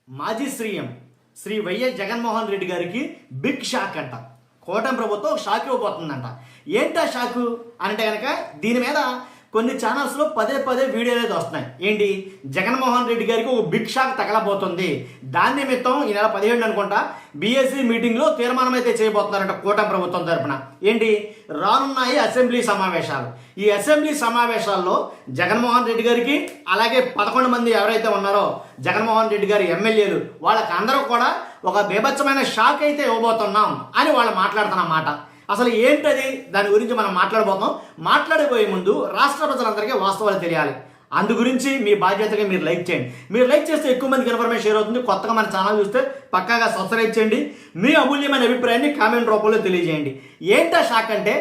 మాజీ CM Shri YS Jaganmohan Reddy గారికి big shock అంట. కూటమి ప్రభుత్వం షాక్ ఇవ్వబోతుందంట. ఏంటా షాకు అంటే కనుక దీని మీద కొన్ని ఛానల్స్లో పదే పదే వీడియోలు అయితే వస్తున్నాయి. ఏంటి, జగన్మోహన్ రెడ్డి గారికి ఒక బిగ్ షాక్ తగలబోతుంది. దాని నిమిత్తం ఈ నెల 17 అనుకుంటా బీఎస్సీ మీటింగ్లో తీర్మానం అయితే చేయబోతున్నారంట కూటమి ప్రభుత్వం తరపున. ఏంటి, రానున్నాయి అసెంబ్లీ సమావేశాలు. ఈ అసెంబ్లీ సమావేశాల్లో జగన్మోహన్ రెడ్డి గారికి అలాగే 11 మంది ఎవరైతే ఉన్నారో జగన్మోహన్ రెడ్డి గారి ఎమ్మెల్యేలు వాళ్ళకి అందరూ కూడా ఒక బీభత్సమైన షాక్ అయితే ఇవ్వబోతున్నాం అని వాళ్ళు మాట్లాడుతున్నమాట. అసలు ఏంటది, దాని గురించి మనం మాట్లాడబోతాం. మాట్లాడబోయే ముందు రాష్ట్ర ప్రజలందరికీ వాస్తవాలు తెలియాలి. అందు గురించి మీ బాధ్యతగా మీరు లైక్ చేయండి. మీరు లైక్ చేస్తే ఎక్కువ మందికి ఇన్ఫర్మేషన్ షేర్ అవుతుంది. కొత్తగా మన ఛానల్ చూస్తే పక్కాగా సబ్స్క్రైబ్ చేయండి. మీ అమూల్యమైన అభిప్రాయాన్ని కామెంట్ రూపంలో తెలియజేయండి. ఏంటా షాక్ అంటే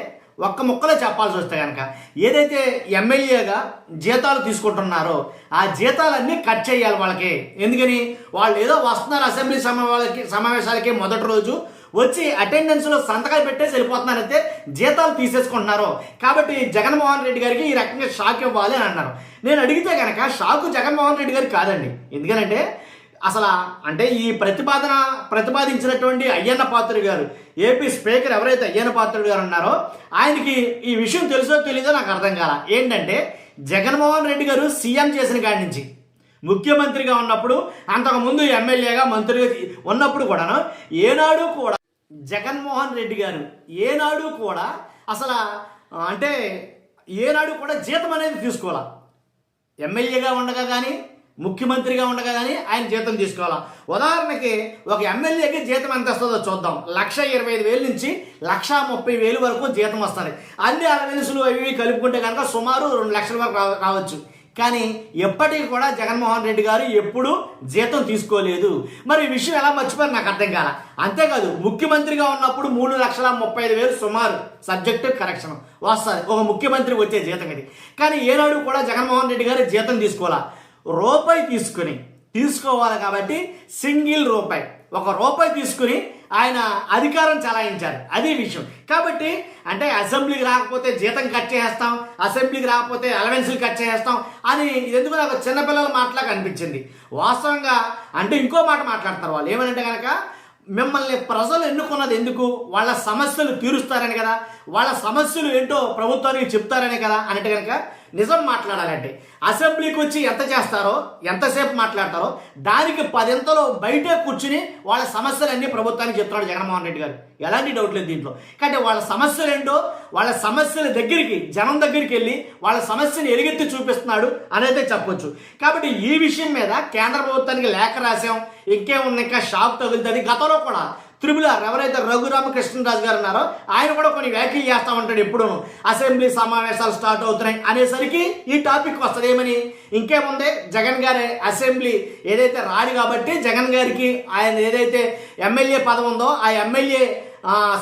ఒక్క ముక్కలో చెప్పాల్సి వస్తే కనుక ఏదైతే ఎమ్మెల్యేగా జీతాలు తీసుకుంటున్నారో ఆ జీతాలన్నీ కట్ చేయాలి వాళ్ళకి. ఎందుకని, వాళ్ళు ఏదో వస్తున్నారు అసెంబ్లీ సమావేశాలకి మొదటి రోజు వచ్చి అటెండెన్స్లో సంతకాలు పెట్టేసి వెళ్ళిపోతున్నారైతే జీతాలు తీసేసుకుంటున్నారు. కాబట్టి జగన్మోహన్ రెడ్డి గారికి ఈ రకంగా షాక్ ఇవ్వాలి అని అన్నారు. నేను అడిగితే కనుక షాకు జగన్మోహన్ రెడ్డి గారికి కాదండి. ఎందుకనంటే అసలు అంటే ఈ ప్రతిపాదించినటువంటి అయ్యన్న పాత్రుడు గారు, ఏపీ స్పీకర్ ఎవరైతే అయ్యన్న పాత్రుడు గారు ఉన్నారో ఆయనకి ఈ విషయం తెలుసో తెలీదో నాకు అర్థం కాల. ఏంటంటే జగన్మోహన్ రెడ్డి గారు సీఎం చేసిన కాడి నుంచి ముఖ్యమంత్రిగా ఉన్నప్పుడు, అంతకుముందు ఎమ్మెల్యేగా మంత్రిగా ఉన్నప్పుడు కూడాను ఏనాడు కూడా జగన్మోహన్ రెడ్డి గారు ఏనాడు కూడా అసలు అంటే ఏనాడు కూడా జీతం అనేది తీసుకోవాలా. ఎమ్మెల్యేగా ఉండగా కానీ ముఖ్యమంత్రిగా ఉండగా కానీ ఆయన జీతం తీసుకోవాలా. ఉదాహరణకి ఒక ఎమ్మెల్యేకి జీతం ఎంత వస్తుందో చూద్దాం. 1,25,000 నుంచి 1,30,000 వరకు జీతం వస్తుంది. అన్ని అలవెన్సులు అవి కలుపుకుంటే కనుక సుమారు 2 లక్షల వరకు రావచ్చు. కానీ ఎప్పటికీ కూడా జగన్మోహన్ రెడ్డి గారు ఎప్పుడూ జీతం తీసుకోలేదు. మరి ఈ విషయం ఎలా మర్చిపోయారు నాకు అర్థం కాల. అంతేకాదు ముఖ్యమంత్రిగా ఉన్నప్పుడు 3,35,000 సుమారు సబ్జెక్టు కరెక్షన్ వస్తుంది ఒక ముఖ్యమంత్రికి వచ్చే జీతం ఇది. కానీ ఏనాడు కూడా జగన్మోహన్ రెడ్డి గారు జీతం తీసుకోవాలా. రూపాయి తీసుకోవాలి కాబట్టి సింగిల్ రూపాయి, 1 రూపాయి తీసుకుని ఆయన అధికారం చలాయించారు. అది విషయం. కాబట్టి అంటే అసెంబ్లీకి రాకపోతే జీతం కట్ చేసేస్తాం, అసెంబ్లీకి రాకపోతే అలవెన్సులు కట్ చేసేస్తాం అని ఎందుకు నాకు చిన్నపిల్లల మాటలాగా అనిపించింది. వాస్తవంగా అంటే ఇంకో మాట మాట్లాడతారు వాళ్ళు. ఏమనంటే కనుక మిమ్మల్ని ప్రజలు ఎన్నుకున్నది ఎందుకు, వాళ్ళ సమస్యలు తీరుస్తారని కదా, వాళ్ళ సమస్యలు ఏంటో ప్రభుత్వానికి చెప్తారని కదా. అంటే కనుక నిజం మాట్లాడాలంటే అసెంబ్లీకి వచ్చి ఎంత చేస్తారో, ఎంతసేపు మాట్లాడతారో దానికి 10 బయటే కూర్చుని వాళ్ళ సమస్యలన్నీ ప్రభుత్వానికి చెప్తున్నాడు జగన్మోహన్ రెడ్డి గారు. ఎలాంటి డౌట్ లేదు దీంట్లో. కానీ వాళ్ళ సమస్యలు ఏంటో వాళ్ళ సమస్యల దగ్గరికి జనం దగ్గరికి వెళ్ళి వాళ్ళ సమస్యను ఎలుగెత్తి చూపిస్తున్నాడు అనేది చెప్పొచ్చు. కాబట్టి ఈ విషయం మీద కేంద్ర ప్రభుత్వానికి లేఖ రాసాం. ఇంకేముంది, ఇంకా షాక్ తగులుతుంది. గతంలో కూడా త్రిపులార్ ఎవరైతే రఘురామకృష్ణరాజు గారు ఉన్నారో ఆయన కూడా కొన్ని వ్యాఖ్యలు చేస్తూ ఉంటాడు. ఎప్పుడు అసెంబ్లీ సమావేశాలు స్టార్ట్ అవుతున్నాయి అనేసరికి ఈ టాపిక్ వస్తుంది. ఏమని, ఇంకేముంది, జగన్ గారి అసెంబ్లీ ఏదైతే రాడు కాబట్టి జగన్ గారికి ఆయన ఏదైతే ఎమ్మెల్యే పదవి ఉందో ఆ ఎమ్మెల్యే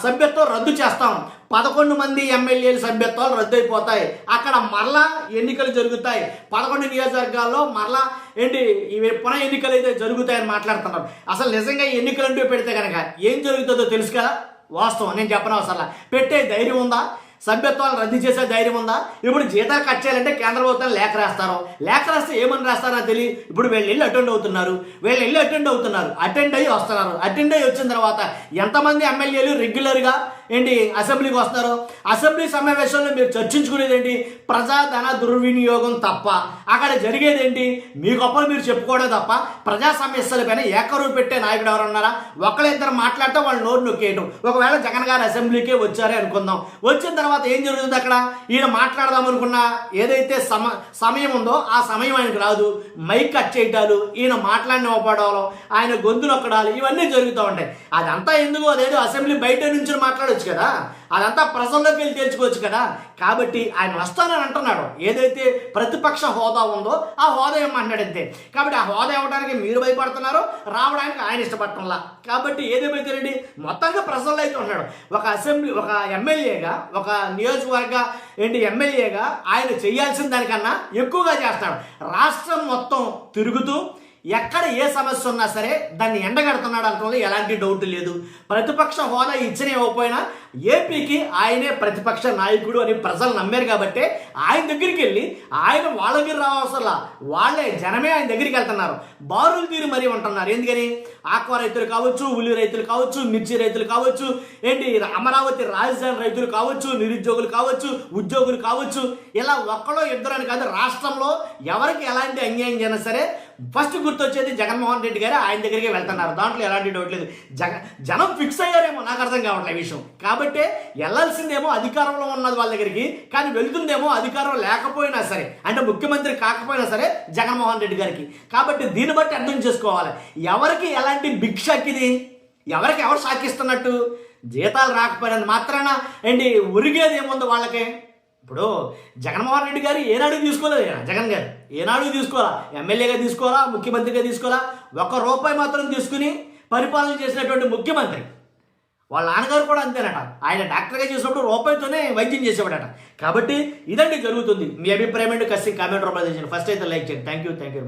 సభ్యత్వం రద్దు చేస్తాం. 11 మంది ఎమ్మెల్యేల సభ్యత్వాలు రద్దు అయిపోతాయి. అక్కడ మరలా ఎన్నికలు జరుగుతాయి. 11 నియోజకవర్గాల్లో మరలా ఇవి పునః ఎన్నికలు అయితే జరుగుతాయని మాట్లాడుతున్నారు. అసలు నిజంగా ఎన్నికలు అంటూ పెడితే కనుక ఏం జరుగుతుందో తెలుసు కదా. వాస్తవం నేను చెప్పనవసరం. పెట్టే ధైర్యం ఉందా, సభ్యత్వాలు రద్దు చేసే ధైర్యం ఉందా? ఇప్పుడు జీతాలు కట్ చేయాలంటే కేంద్ర ప్రభుత్వం లేఖ రాస్తారు. లేఖ రాస్తే ఏమని రాస్తారో తెలియదు. ఇప్పుడు వీళ్ళు వెళ్ళి అటెండ్ అవుతున్నారు, అటెండ్ అయ్యి వస్తున్నారు. అటెండ్ అయ్యి వచ్చిన తర్వాత ఎంతమంది ఎమ్మెల్యేలు రెగ్యులర్గా అసెంబ్లీకి వస్తారు. అసెంబ్లీ సమావేశంలో మీరు చర్చించుకునేది ఏంటి, ప్రజాధన దుర్వినియోగం తప్ప. అక్కడ జరిగేది ఏంటి, మీ గొప్పలు మీరు చెప్పుకోవడం తప్ప ప్రజా సమస్యలపైన ఏకరువు పెట్టే నాయకుడు ఎవరున్నారా? ఒకళ్ళిద్దరు మాట్లాడితే వాళ్ళు నోరు నొక్కేయటం. ఒకవేళ జగన్ గారు అసెంబ్లీకే వచ్చారే అనుకుందాం. వచ్చిన తర్వాత ఏం జరుగుతుంది, అక్కడ ఈయన మాట్లాడదాం అనుకున్న ఏదైతే సమయం ఉందో ఆ సమయం ఆయనకు రాదు. మైక్ కట్ చేయటాలు, ఈయన మాట్లాడిన ఒప్పడాలు, ఆయన గొంతు నొక్కడాలు ఇవన్నీ జరుగుతూ ఉంటాయి. అదంతా ఎందుకు, అదేదో అసెంబ్లీ బయట నుంచి మాట్లాడవచ్చు కదా, అదంతా ప్రజల్లోకి వెళ్ళి తెలుసుకోవచ్చు కదా. కాబట్టి ఆయన వస్తానని అంటున్నాడు. ఏదైతే ప్రతిపక్ష హోదా ఉందో ఆ హోదా ఏమంటాడంతే. కాబట్టి ఆ హోదా ఇవ్వడానికి మీరు భయపడుతున్నారు, రావడానికి ఆయన ఇష్టపడటంలా. కాబట్టి ఏదేమైతేనండి మొత్తంగా ప్రజల్లో అయితే ఉన్నాడు. ఒక ఎమ్మెల్యేగా, ఒక నియోజకవర్గ ఎమ్మెల్యేగా ఆయన చేయాల్సిన దానికన్నా ఎక్కువగా చేస్తాడు. రాష్ట్రం మొత్తం తిరుగుతూ ఎక్కడ ఏ సమస్య ఉన్నా సరే దాన్ని ఎండగడుతున్నాడు అనడంలో ఎలాంటి డౌట్ లేదు. ప్రతిపక్ష హోదా ఇచ్చిన ఇవ్వకపోయినా ఏపీకి ఆయనే ప్రతిపక్ష నాయకుడు అని ప్రజలు నమ్మారు కాబట్టి ఆయన దగ్గరికి వెళ్ళి ఆయన వాళ్ళ దగ్గర రావాల్సలా వాళ్ళే జనమే ఆయన దగ్గరికి వెళ్తున్నారు. బారులు తీరి మరీ ఉంటున్నారు. ఎందుకని ఆక్వా రైతులు కావచ్చు, ఉల్లి రైతులు కావచ్చు, మిర్చి రైతులు కావచ్చు, అమరావతి రాజధాని రైతులు కావచ్చు, నిరుద్యోగులు కావచ్చు, ఉద్యోగులు కావచ్చు, ఇలా ఒక్కడో ఇద్దరని కాదు, రాష్ట్రంలో ఎవరికి ఎలాంటి అన్యాయం చేసినా సరే ఫస్ట్ గుర్తొచ్చేది జగన్మోహన్ రెడ్డి గారు ఆయన దగ్గరికి వెళ్తున్నారు. దాంట్లో ఎలాంటి డౌట్ లేదు. జనం ఫిక్స్ అయ్యారేమో, నాకు అర్థం కావట్లేదు విషయం. కాబట్టి వెళ్ళాల్సిందేమో అధికారంలో ఉన్నది వాళ్ళ దగ్గరికి, కానీ వెళ్తుందేమో అధికారం లేకపోయినా సరే, అంటే ముఖ్యమంత్రి కాకపోయినా సరే జగన్మోహన్ రెడ్డి గారికి. కాబట్టి దీన్ని బట్టి అర్థం చేసుకోవాలి ఎవరికి ఎలాంటి బిగ్ షాక్ ఇది, ఎవరికి ఎవరు షాకిస్తున్నట్టు. జీతాలు రాకపోయినంత మాత్రాన ఉరిగేది ఏముందో వాళ్ళకి. ఇప్పుడు జగన్మోహన్ రెడ్డి గారు ఏనాడు తీసుకోలేదు, జగన్ గారు ఏనాడు తీసుకోవాలా, ఎమ్మెల్యేగా తీసుకోవాలా, ముఖ్యమంత్రిగా తీసుకోవాలా, ₹1 మాత్రం తీసుకుని పరిపాలన చేసినటువంటి ముఖ్యమంత్రి. వాళ్ళ నాన్నగారు కూడా అంతేనట, ఆయన డాక్టర్గా చేసినప్పుడు ₹1తోనే వైద్యం చేసేవాడట. కాబట్టి ఇదండి జరుగుతుంది. మీ అభిప్రాయం ఏంటి కామెంట్ రూపంలో తెచ్చింది. ఫస్ట్ అయితే లైక్ చేయండి. Thank you.